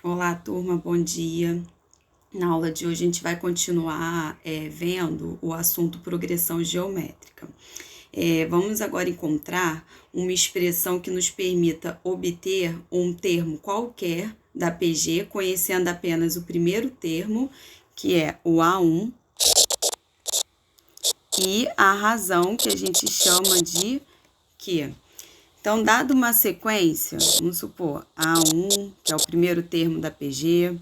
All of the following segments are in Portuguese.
Olá, turma, bom dia. Na aula de hoje a gente vai continuar vendo o assunto progressão geométrica. Vamos agora encontrar uma expressão que nos permita obter um termo qualquer da PG, conhecendo apenas o primeiro termo, que é o A1, e a razão, que a gente chama de Q. Então, dado uma sequência, vamos supor A1, que é o primeiro termo da PG,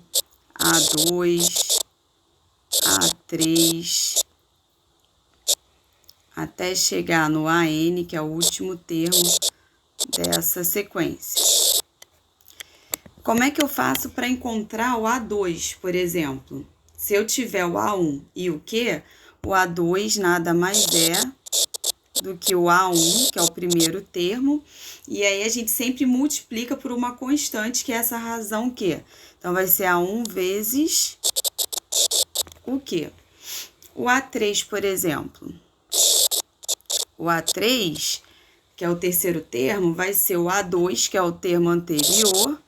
A2, A3, até chegar no AN, que é o último termo dessa sequência. Como é que eu faço para encontrar o A2, por exemplo? Se eu tiver o A1 e o Q, o A2 nada mais é do que o A1, que é o primeiro termo, e aí a gente sempre multiplica por uma constante, que é essa razão Q. Então, vai ser A1 vezes o Q. O A3, por exemplo, o A3, que é o terceiro termo, vai ser o A2, que é o termo anterior,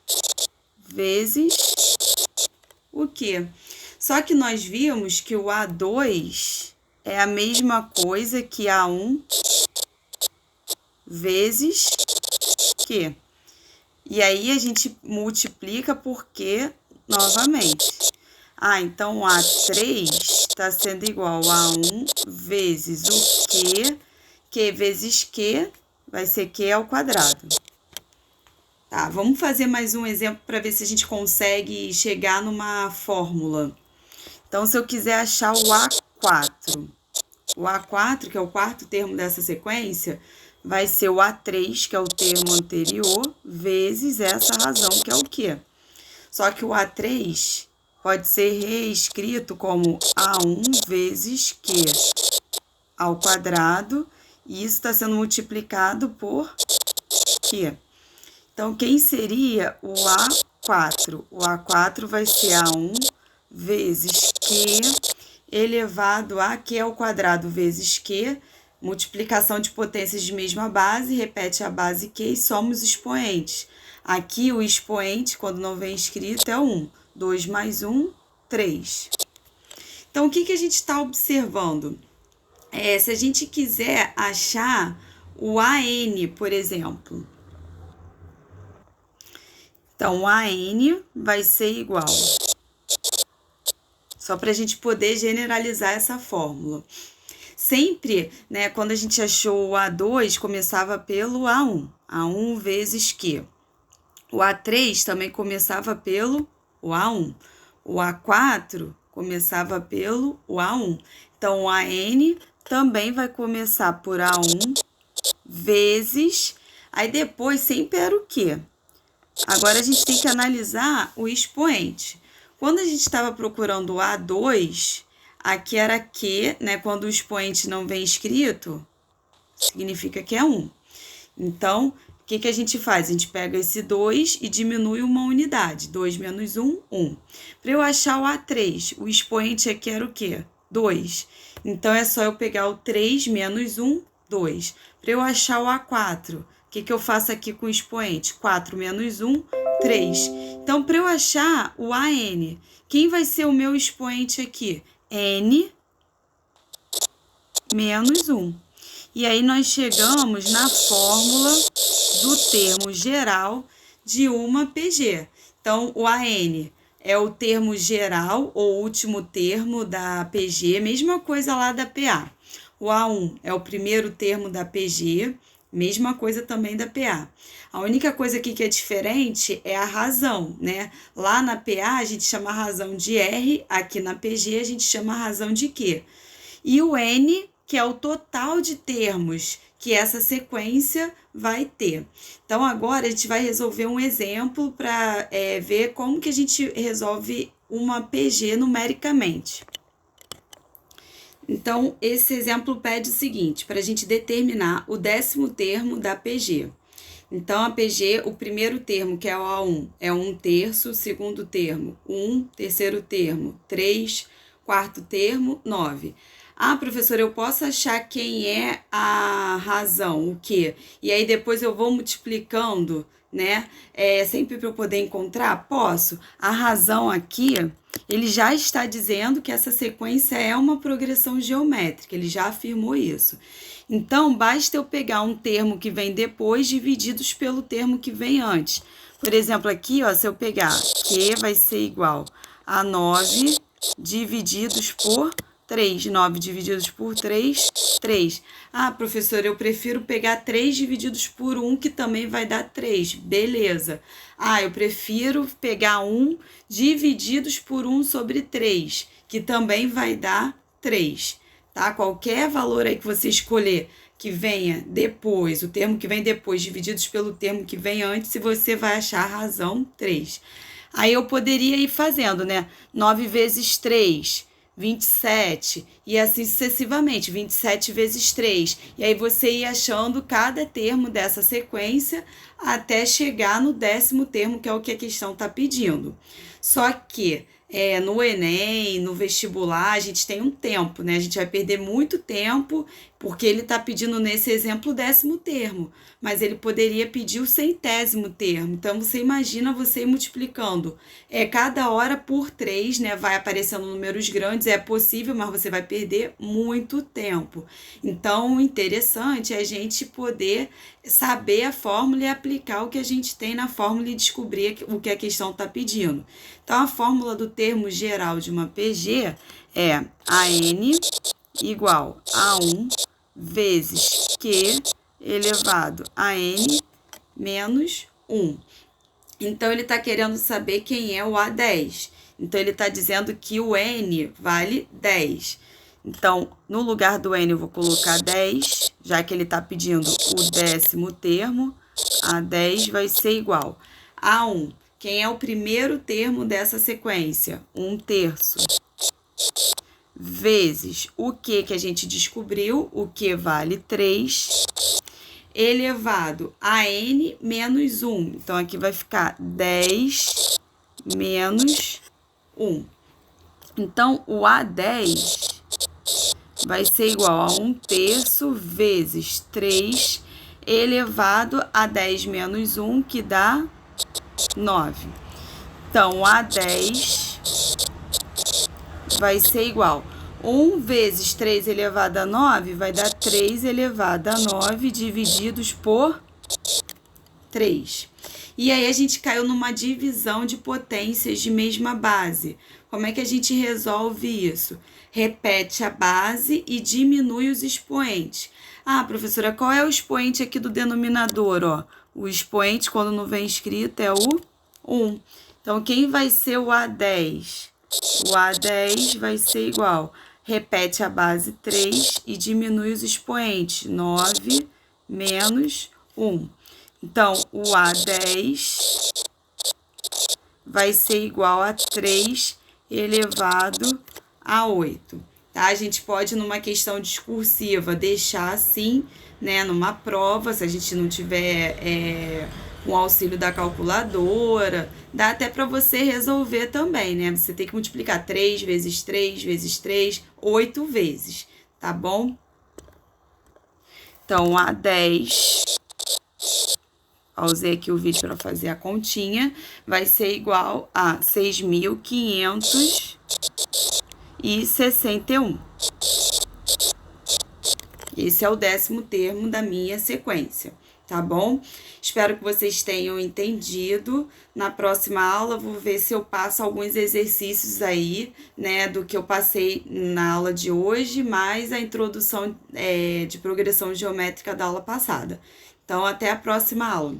vezes o Q. Só que nós vimos que o A2 é a mesma coisa que A1 vezes Q. E aí a gente multiplica por Q novamente. Então o A3 está sendo igual a 1 vezes o Q vezes Q, vai ser Q ao quadrado. Tá, vamos fazer mais um exemplo para ver se a gente consegue chegar numa fórmula. Então, se eu quiser achar o A4, que é o quarto termo dessa sequência, vai ser o A3, que é o termo anterior, vezes essa razão, que é o Q. Só que o A3 pode ser reescrito como A1 vezes Q ao quadrado, e isso está sendo multiplicado por Q. Então, quem seria o A4? O A4 vai ser A1 vezes Q elevado a Q ao quadrado vezes Q, multiplicação de potências de mesma base, repete a base Q e soma os expoentes. Aqui o expoente, quando não vem escrito, é 1. 2 mais 1, 3. Então, o que a gente está observando? Se a gente quiser achar o AN, por exemplo, então, o AN vai ser igual, só para a gente poder generalizar essa fórmula. Sempre, né, quando a gente achou o A2, começava pelo A1, A1 vezes Q. O A3 também começava pelo o A1. O A4 começava pelo o A1. Então, o AN também vai começar por A1 vezes, aí depois sempre era o Q. Agora, a gente tem que analisar o expoente. Quando a gente estava procurando o A2, aqui era Q, né? Quando o expoente não vem escrito, significa que é 1. Então, o que a gente faz? A gente pega esse 2 e diminui uma unidade. 2 menos 1, 1. Para eu achar o A3, o expoente aqui era o quê? 2. Então, é só eu pegar o 3 menos 1, 2. Para eu achar o A4, o que eu faço aqui com o expoente? 4 menos 1, 3. Então, para eu achar o AN, quem vai ser o meu expoente aqui? N menos 1. E aí, nós chegamos na fórmula do termo geral de uma PG. Então, o AN é o termo geral, ou último termo da PG, mesma coisa lá da PA. O A1 é o primeiro termo da PG, mesma coisa também da PA. A única coisa aqui que é diferente é a razão, né? Lá na PA a gente chama a razão de R, aqui na PG a gente chama a razão de Q. E o N, que é o total de termos que essa sequência vai ter. Então, agora a gente vai resolver um exemplo para ver como que a gente resolve uma PG numericamente. Então, esse exemplo pede o seguinte, para a gente determinar o 10º termo da PG. Então, a PG, o primeiro termo, que é o A1, é 1/3, segundo termo, 1, terceiro termo, 3, quarto termo, 9. Professora, eu posso achar quem é a razão, o quê? E aí depois eu vou multiplicando né? Sempre para eu poder encontrar? Posso. A razão aqui, ele já está dizendo que essa sequência é uma progressão geométrica, ele já afirmou isso. Então, basta eu pegar um termo que vem depois, divididos pelo termo que vem antes. Por exemplo, aqui, ó, se eu pegar Q vai ser igual a 9 divididos por 3. 9 divididos por 3, 3. Ah, professora, eu prefiro pegar 3 divididos por 1, que também vai dar 3. Beleza. Ah, eu prefiro pegar 1 divididos por 1 sobre 3, que também vai dar 3. Tá? Qualquer valor aí que você escolher que venha depois, o termo que vem depois, divididos pelo termo que vem antes, você vai achar a razão 3. Aí eu poderia ir fazendo, né? 9 vezes 3, 27, e assim sucessivamente, 27 vezes 3. E aí você ia achando cada termo dessa sequência até chegar no 10º termo, que é o que a questão está pedindo. Só que no Enem, no vestibular, a gente tem um tempo, né? A gente vai perder muito tempo, porque ele está pedindo nesse exemplo o 10º termo, mas ele poderia pedir o 100º termo. Então, você imagina você ir multiplicando cada hora por 3, né? Vai aparecendo números grandes, é possível, mas você vai perder muito tempo. Então, o interessante é a gente poder saber a fórmula e aplicar o que a gente tem na fórmula e descobrir o que a questão está pedindo. Então, a fórmula do termo geral de uma PG é AN igual a 1 vezes Q elevado a N menos 1. Então, ele está querendo saber quem é o A10. Então, ele está dizendo que o N vale 10. Então, no lugar do N, eu vou colocar 10, já que ele está pedindo o 10º termo. A10 vai ser igual a 1. Quem é o primeiro termo dessa sequência? 1/3. Vezes o Q que a gente descobriu, o Q vale 3, elevado a N menos 1. Então, aqui vai ficar 10 menos 1. Então, o A10 vai ser igual a 1/3 vezes 3 elevado a 10 menos 1, que dá 9. Então, o A10 vai ser igual 1 vezes 3 elevado a 9 vai dar 3 elevado a 9 divididos por 3. E aí a gente caiu numa divisão de potências de mesma base. Como é que a gente resolve isso? Repete a base e diminui os expoentes. Ah, professora, qual é o expoente aqui do denominador? Ó? O expoente, quando não vem escrito, é o 1. Então, quem vai ser o A10? O A10 vai ser igual. Repete a base 3 e diminui os expoentes. 9 menos 1. Então, o A10 vai ser igual a 3 elevado a 8. Tá? A gente pode, numa questão discursiva, deixar assim, né, numa prova, se a gente não tiver com o auxílio da calculadora, dá até para você resolver também, né? Você tem que multiplicar 3 vezes 3 vezes 3, 8 vezes, tá bom? Então, A10, usei aqui o vídeo para fazer a continha, vai ser igual a 6.561. Esse é o 10º termo da minha sequência, tá bom? Espero que vocês tenham entendido. Na próxima aula, vou ver se eu passo alguns exercícios aí, né, do que eu passei na aula de hoje, mais a introdução de progressão geométrica da aula passada. Então, até a próxima aula.